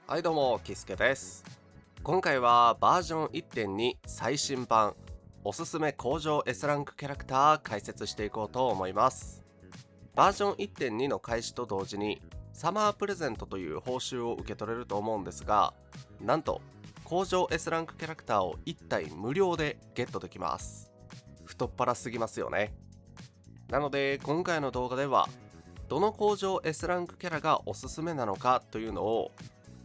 はいどうも、キスケです。今回はバージョン1.2最新版おすすめ工場 S ランクキャラクター解説していこうと思います。バージョン1.2の開始と同時にサマープレゼントという報酬を受け取れると思うんですが、なんと工場 S ランクキャラクターを1体無料でゲットできます。太っ腹すぎますよね。なので今回の動画ではどの工場 S ランクキャラがおすすめなのかというのを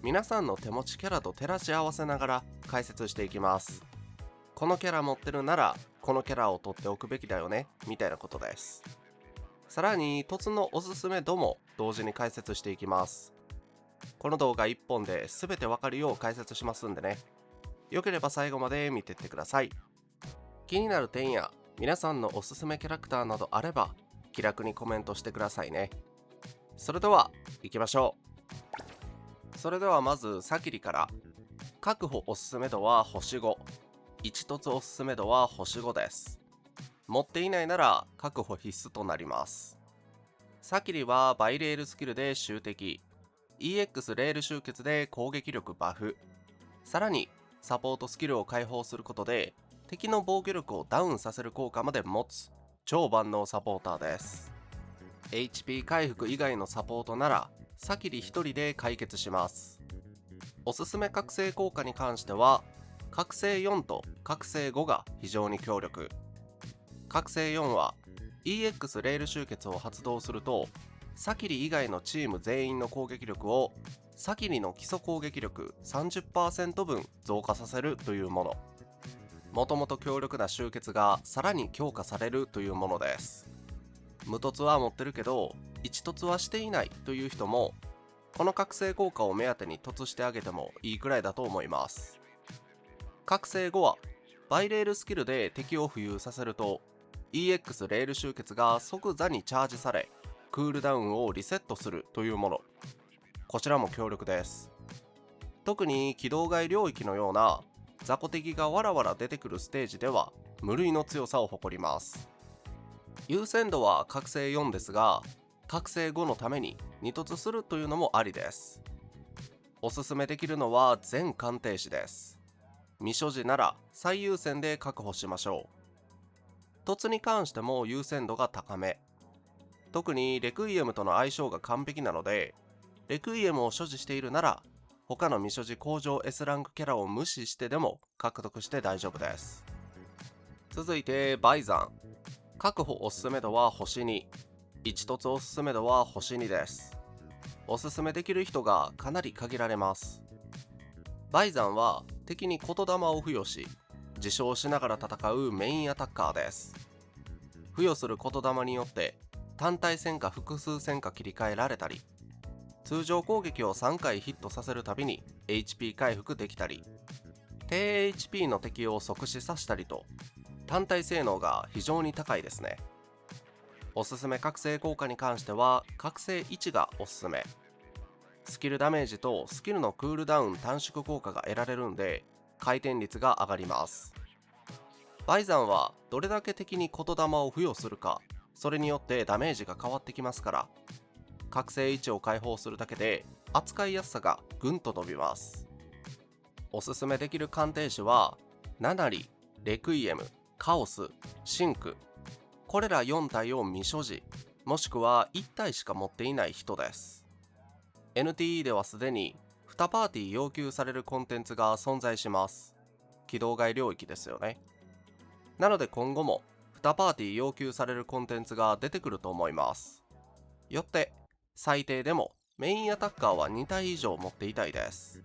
皆さんの手持ちキャラと照らし合わせながら解説していきます。このキャラ持ってるならこのキャラを取っておくべきだよねみたいなことです。さらに凸のおすすめ度も同時に解説していきます。この動画1本で全てわかるよう解説しますんでね、よければ最後まで見てってください。気になる点や皆さんのおすすめキャラクターなどあれば気楽にコメントしてくださいね。それでは行きましょう。それではまずサキリから。確保おすすめ度は星5、一凸おすすめ度は星5です。持っていないなら確保必須となります。サキリはバイレールスキルで集敵、 EX レール集結で攻撃力バフ、さらにサポートスキルを解放することで敵の防御力をダウンさせる効果まで持つ超万能サポーターです。 HP 回復以外のサポートならサキリ1人で解決します。おすすめ覚醒効果に関しては覚醒4と覚醒5が非常に強力。覚醒4は EX レール集結を発動するとサキリ以外のチーム全員の攻撃力をサキリの基礎攻撃力 30% 分増加させるというもの。もともと強力な集結がさらに強化されるというものです。無凸は持ってるけど一凸はしていないという人もこの覚醒効果を目当てに凸してあげてもいいくらいだと思います。覚醒後はバイレールスキルで敵を浮遊させると EX レール集結が即座にチャージされクールダウンをリセットするというもの。こちらも強力です。特に軌道外領域のような雑魚敵がわらわら出てくるステージでは無類の強さを誇ります。優先度は覚醒4ですが覚醒後のために二凸するというのもありです。おすすめできるのは全鑑定士です。未所持なら最優先で確保しましょう。凸に関しても優先度が高め。特にレクイエムとの相性が完璧なのでレクイエムを所持しているなら他の未所持工場 S ランクキャラを無視してでも獲得して大丈夫です。続いてバイザン。確保おすすめ度は星2、一凸おすすめ度は星2です。おすすめできる人がかなり限られます。バイザンは敵に言霊を付与し自傷しながら戦うメインアタッカーです。付与する言霊によって単体戦か複数戦か切り替えられたり、通常攻撃を3回ヒットさせるたびに HP 回復できたり、低 HP の敵を即死させたりと単体性能が非常に高いですね。おすすめ覚醒効果に関しては覚醒1がおすすめ。スキルダメージとスキルのクールダウン短縮効果が得られるんで回転率が上がります。バイザンはどれだけ敵に言霊を付与するか、それによってダメージが変わってきますから覚醒1を解放するだけで扱いやすさがぐんと伸びます。おすすめできる鑑定士はナナリ、レクイエム、カオス、シンク、これら4体を未所持もしくは1体しか持っていない人です。 NTE ではすでに2パーティー要求されるコンテンツが存在します。軌道外領域ですよね。なので今後も2パーティー要求されるコンテンツが出てくると思います。よって最低でもメインアタッカーは2体以上持っていたいです。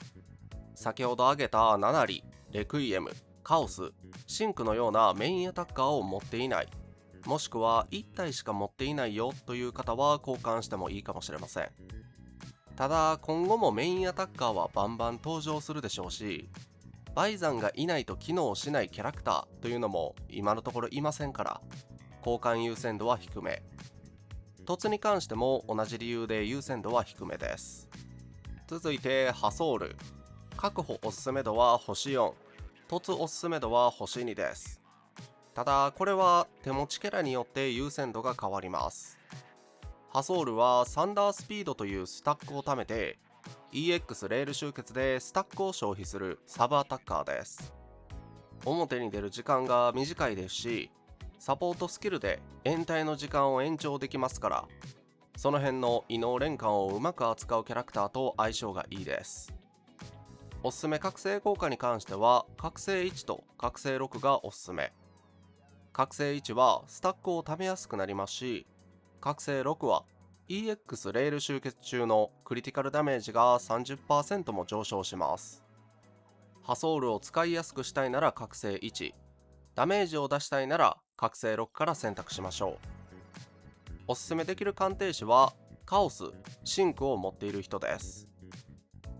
先ほど挙げたナナリ、レクイエム、カオス、シンクのようなメインアタッカーを持っていない、もしくは1体しか持っていないよという方は交換してもいいかもしれません。ただ今後もメインアタッカーはバンバン登場するでしょうし、バイザンがいないと機能しないキャラクターというのも今のところいませんから交換優先度は低め。凸に関しても同じ理由で優先度は低めです。続いてハソール。確保おすすめ度は星4、凸おすすめ度は星2です。ただこれは手持ちキャラによって優先度が変わります。ハソールはサンダースピードというスタックを貯めて EX レール集結でスタックを消費するサブアタッカーです。表に出る時間が短いですし、サポートスキルで延滞の時間を延長できますから、その辺の異能連関をうまく扱うキャラクターと相性がいいです。おすすめ覚醒効果に関しては、覚醒1と覚醒6がおすすめ。覚醒1はスタックを貯めやすくなりますし、覚醒6は EX レール集結中のクリティカルダメージが 30% も上昇します。ハソウルを使いやすくしたいなら覚醒1、ダメージを出したいなら覚醒6から選択しましょう。おすすめできる鑑定士はカオス、シンクを持っている人です。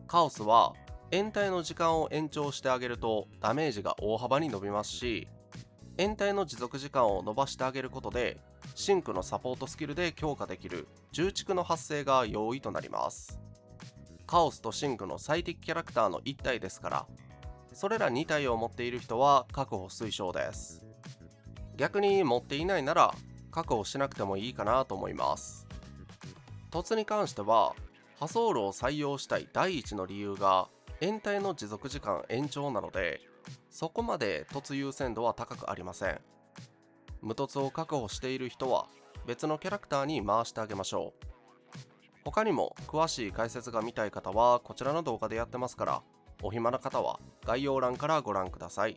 カオスは延滞の時間を延長してあげるとダメージが大幅に伸びますし、延滞の持続時間を伸ばしてあげることでシンクのサポートスキルで強化できる重蓄の発生が容易となります。カオスとシンクの最適キャラクターの1体ですから、それら2体を持っている人は確保推奨です。逆に持っていないなら確保しなくてもいいかなと思います。凸に関しては、ハソウルを採用したい第一の理由が延滞の持続時間延長なので、そこまで凸優先度は高くありません。無凸を確保している人は別のキャラクターに回してあげましょう。他にも詳しい解説が見たい方はこちらの動画でやってますから、お暇な方は概要欄からご覧ください。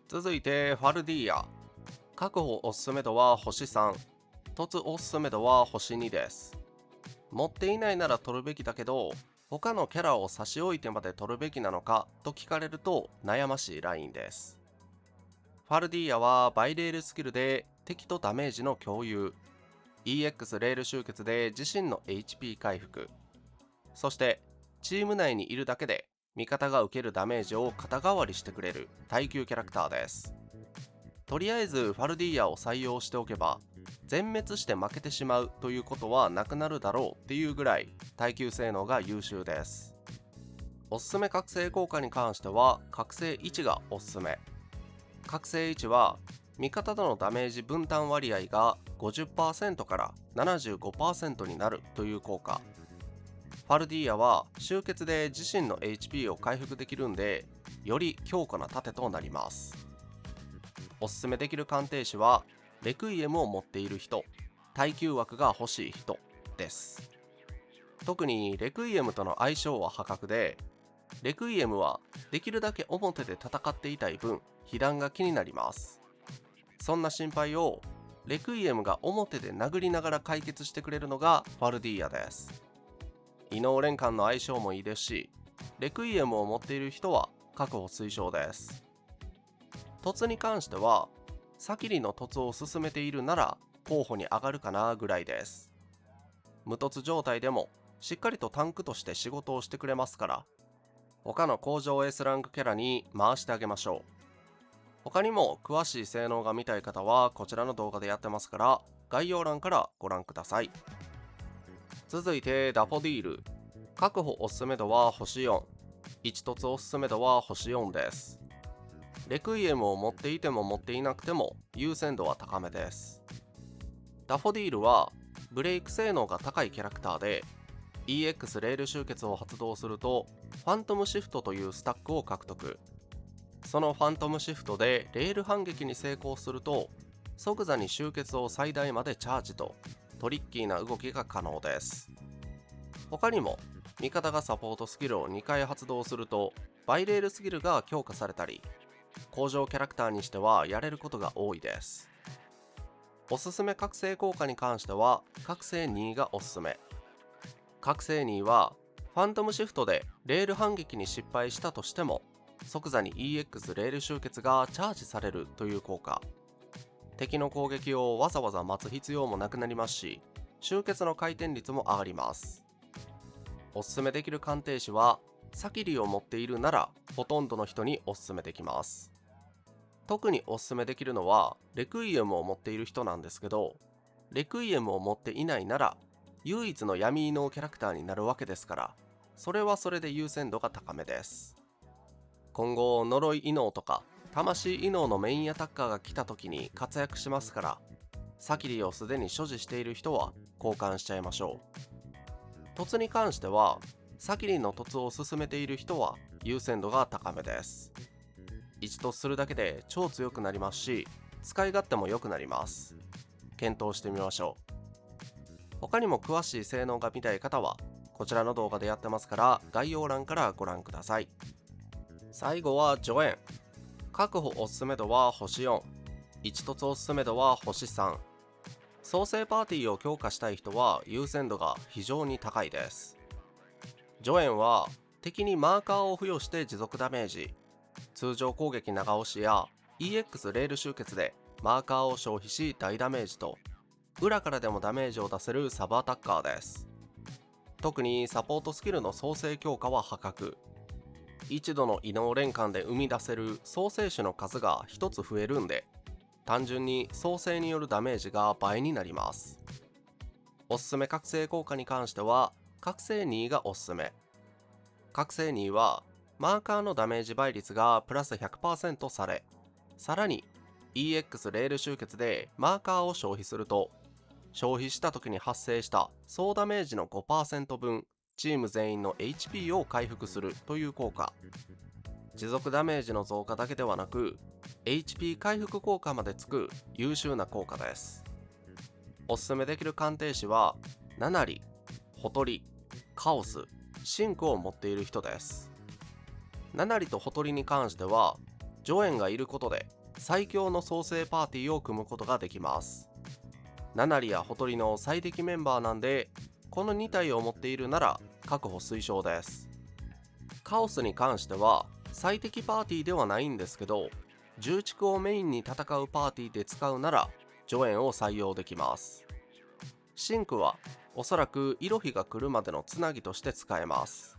続いてファルディーヤ。確保おすすめ度は星3、凸おすすめ度は星2です。持っていないなら取るべきだけど、他のキャラを差し置いてまで取るべきなのかと聞かれると悩ましいラインです。ファルディーヤはバイレールスキルで敵とダメージの共有、EX レール集結で自身の HP 回復、そしてチーム内にいるだけで味方が受けるダメージを肩代わりしてくれる耐久キャラクターです。とりあえずファルディーヤを採用しておけば全滅して負けてしまうということはなくなるだろうっていうぐらい耐久性能が優秀です。おすすめ覚醒効果に関しては覚醒1がおすすめ。覚醒1は味方とのダメージ分担割合が 50% から 75% になるという効果。ファルディーヤは集結で自身の HP を回復できるんで、より強固な盾となります。おすすめできる鑑定士はレクイエムを持っている人、耐久枠が欲しい人です。特にレクイエムとの相性は破格で、レクイエムはできるだけ表で戦っていたい分被弾が気になります。そんな心配をレクイエムが表で殴りながら解決してくれるのがファルディーヤです。異能連関の相性もいいですし、レクイエムを持っている人は確保推奨です。凸に関してはサキリの凸を進めているなら候補に上がるかなぐらいです。無凸状態でもしっかりとタンクとして仕事をしてくれますから、他の工場 S ランクキャラに回してあげましょう。他にも詳しい性能が見たい方はこちらの動画でやってますから、概要欄からご覧ください。続いてダフォディール。確保おすすめ度は星4、1凸おすすめ度は星4です。レクイエムを持っていても持っていなくても優先度は高めです。ダフォディールはブレイク性能が高いキャラクターで、 EX レール集結を発動するとファントムシフトというスタックを獲得。そのファントムシフトでレール反撃に成功すると即座に集結を最大までチャージとトリッキーな動きが可能です。他にも味方がサポートスキルを2回発動するとバイレールスキルが強化されたり、工場キャラクターにしてはやれることが多いです。おすすめ覚醒効果に関しては覚醒2がおすすめ。覚醒2はファントムシフトでレール反撃に失敗したとしても即座に EX レール集結がチャージされるという効果。敵の攻撃をわざわざ待つ必要もなくなりますし、集結の回転率も上がります。おすすめできる鑑定士はサキリを持っているならほとんどの人におすすめできます。特におすすめできるのはレクイエムを持っている人なんですけど、レクイエムを持っていないなら唯一の闇異能キャラクターになるわけですから、それはそれで優先度が高めです。今後呪い異能とか魂異能のメインアタッカーが来た時に活躍しますから、サキリをすでに所持している人は交換しちゃいましょう。凸に関してはサキリの凸を進めている人は優先度が高めです。一突するだけで超強くなりますし、使い勝手も良くなります。検討してみましょう。他にも詳しい性能が見たい方はこちらの動画でやってますから概要欄からご覧ください。最後は助演。確保おすすめ度は星4、一突おすすめ度は星3。創生パーティーを強化したい人は優先度が非常に高いです。助演は敵にマーカーを付与して持続ダメージ、通常攻撃長押しや EX レール集結でマーカーを消費し大ダメージと、裏からでもダメージを出せるサブアタッカーです。特にサポートスキルの創生強化は破格。一度の異能連環で生み出せる創生種の数が1つ増えるんで、単純に創生によるダメージが倍になります。おすすめ覚醒効果に関しては覚醒2がおすすめ。覚醒2はマーカーのダメージ倍率がプラス 100% され、さらに EX レール集結でマーカーを消費すると、消費した時に発生した総ダメージの 5% 分チーム全員の HP を回復するという効果。持続ダメージの増加だけではなく HP 回復効果までつく優秀な効果です。おすすめできる鑑定士はナナリ、ホトリ、カオス、シンクを持っている人です。ナナリとホトリに関しては助演がいることで最強の創生パーティーを組むことができます。ナナリやホトリの最適メンバーなんで、この2体を持っているなら確保推奨です。カオスに関しては最適パーティーではないんですけど、重畜をメインに戦うパーティーで使うなら助演を採用できます。シンクはおそらくイロヒが来るまでのつなぎとして使えます。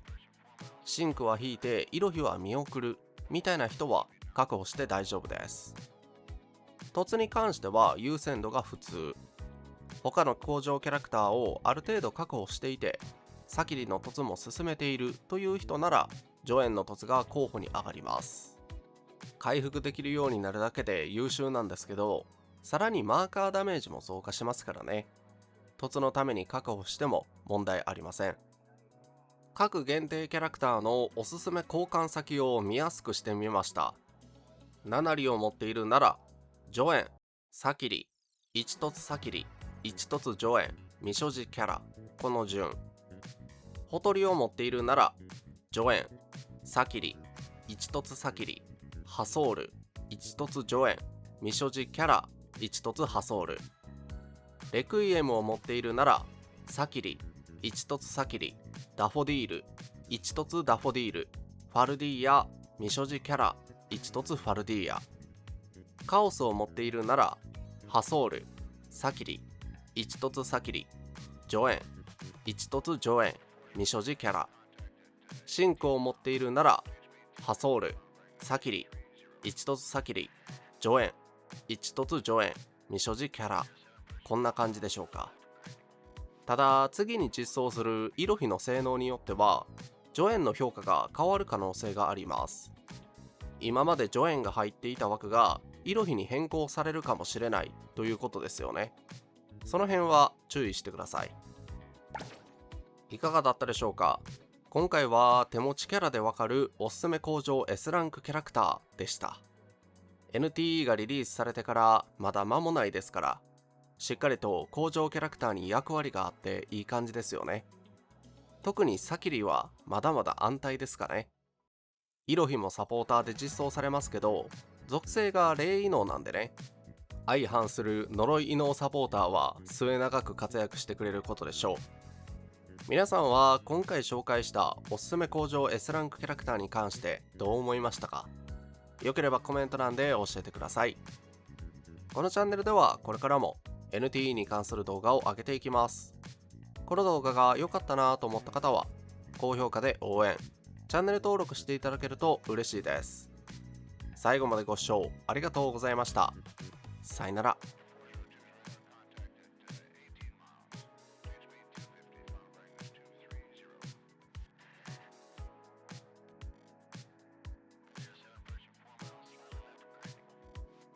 シンクは引いてイロヒは見送るみたいな人は確保して大丈夫です。凸に関しては優先度が普通。他の工場キャラクターをある程度確保していて、サキリの凸も進めているという人なら助演の凸が候補に上がります。回復できるようになるだけで優秀なんですけど、さらにマーカーダメージも増加しますからね。凸のために確保しても問題ありません。各限定キャラクターのおすすめ交換先を見やすくしてみました。7里を持っているなら助演、サキリ、一凸サキリ、一凸助演、未所持キャラ、この順。ホトリを持っているなら助演、サキリ、一凸サキリ、ハソール、一凸助演、未所持キャラ、一凸ハソール。レクイエムを持っているならサキリ、一凸サキリ、ダフォディール、一凸ダフォディール、ファルディーヤ、未所持キャラ、一凸ファルディーヤ。カオスを持っているならハソール、サキリ、一凸サキリ、助演、一凸助演、未所持キャラ。シンクを持っているならハソール、サキリ、一凸サキリ、助演、一凸助演、未所持キャラ。こんな感じでしょうか。ただ次に実装するイロヒの性能によっては助演の評価が変わる可能性があります。今まで助演が入っていた枠がイロヒに変更されるかもしれないということですよね。その辺は注意してください。いかがだったでしょうか。今回は手持ちキャラでわかるおすすめ工場 S ランクキャラクターでした。 NTE がリリースされてからまだ間もないですから、しっかりと工場キャラクターに役割があっていい感じですよね。特にサキリはまだまだ安泰ですかね。イロヒもサポーターで実装されますけど、属性が霊異能なんでね、相反する呪い異能サポーターは末永く活躍してくれることでしょう。皆さんは今回紹介したおすすめ工場 S ランクキャラクターに関してどう思いましたか。よければコメント欄で教えてください。このチャンネルではこれからも NTE に関する動画を上げていきます。この動画が良かったなと思った方は高評価で応援、チャンネル登録していただけると嬉しいです。最後までご視聴ありがとうございました。さよなら。